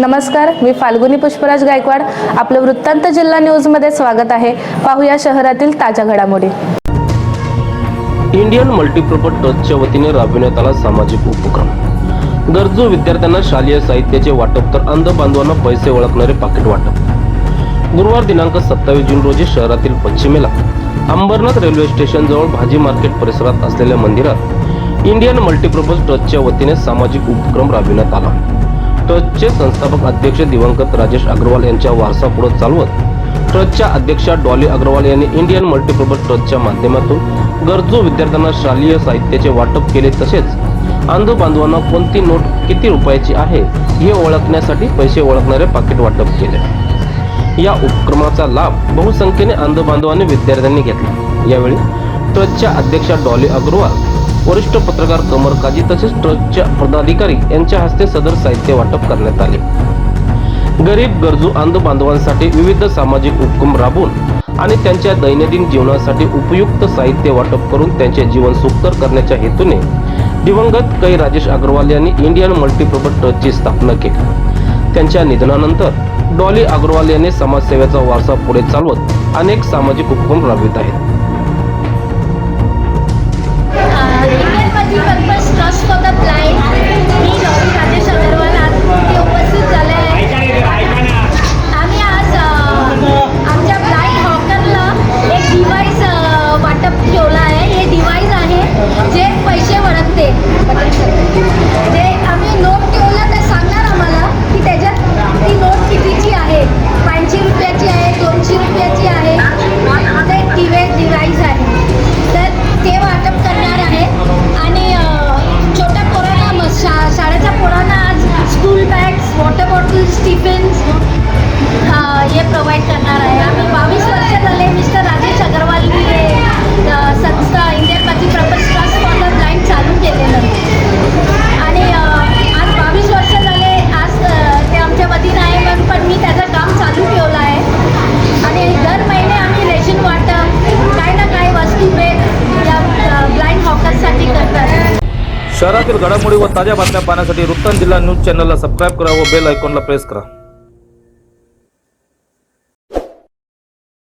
नमस्कार, मी फाल्गुनी पुष्पराज गायकवाड. आपलं वृत्तांत जिल्हा न्यूजमध्ये स्वागत आहे. पाहूया शहरातील ताज्या घडामोडी. इंडियन मल्टीपर्पज ट्रस्टच्या वतीने राबविण्यात आला सामाजिक उपक्रम. गरजू विद्यार्थ्यांना शालेय साहित्याचे वाटप तर अंध बांधवांना पैसे ओळखणारे पाकिट वाटप. गुरुवार दिनांक 27 जून रोजी शहरातील पश्चिमेला अंबरनाथ रेल्वे स्टेशन जवळ भाजी मार्केट परिसरात असलेल्या मंदिरात इंडियन मल्टीपर्पज ट्रस्टच्या वतीने सामाजिक उपक्रम राबविण्यात आला. ट्रस्टचे संस्थापक अध्यक्ष दिवंगत राजेश अग्रवाल यांच्या वारसा पुढे चालवत ट्रस्टच्या अध्यक्षा डॉली अग्रवाल यांनी इंडियन मल्टीपर्पज ट्रस्टच्या माध्यमातून गरजू विद्यार्थ्यांना शालेय साहित्याचे वाटप केले. तसेच अंध बांधवांना कोणती नोट किती रुपयाची आहे हे ओळखण्यासाठी पैसे ओळखणारे पाकिट वाटप केले. या उपक्रमाचा लाभ बहुसंख्येने अंध बांधवांनी विद्यार्थ्यांनी घेतला. यावेळी ट्रस्टच्या अध्यक्षा डॉली अग्रवाल, वरिष्ठ पत्रकार कमर काजी तसेच ट्रस्टच्या पदाधिकारी यांच्या हस्ते सदर साहित्य वाटप करण्यात आले. गरीब गरजू अंध बांधवांसाठी विविध सामाजिक उपक्रम राबवून आणि त्यांच्या दैनंदिन जीवनासाठी उपयुक्त साहित्य वाटप करून त्यांचे जीवन सुखकर करण्याच्या हेतूने दिवंगत कै राजेश अग्रवाल यांनी इंडियन मल्टीपर्पज ट्रस्टची स्थापना केली. त्यांच्या निधनानंतर डॉली अग्रवाल यांनी समाजसेवेचा वारसा पुढे चालवत अनेक सामाजिक उपक्रम राबवित आहेत. Multipurpose trust for the blind मी डॉक्टर राजेश अग्रवाल आज इथे उपस्थित झाले आहे. आम्ही आज आमच्या ब्लाइंड हॉकरला एक डिव्हाइस वाटप ठेवला आहे. हे डिव्हाइस आहे जे पैसे ओळखते. जे आम्ही नोट ठेवलं तर सांगणार आम्हाला की त्याच्यात ती नोट कितीची आहे. 500 रुपयाची आहे, 200 रुपयाची आहे. ते डिव्हाइस आहे तर ते वाटप करणार आहे. आणि छोट्या पोरांना शाळेच्या पोरांना आज school bags, water bottles, tiffins हे प्रोव्हाइड करणार आहे. आम्ही 22 वर्ष झाले मिस्टर राजेश अग्रवालनी हे संस्था Indian multipurpose trust for the blind चालू केलेलं आणि आज 22 वर्ष झाले. आज ते आमच्या वतीनं आहे म्हणून पण मी त्याचं काम चालू ठेवलं आहे. आणि दर महिने आम्ही रेशन वाटप काही ना काही वस्तू भेट या ब्लाइंड हॉकर्ससाठी करतात. शहरातील घडामोडी व ताज्या बातम्या पाहण्यासाठी वृत्तांत जिल्हा न्यूज चॅनलला सबस्क्राईब करा व बेल आयकॉनला प्रेस करा.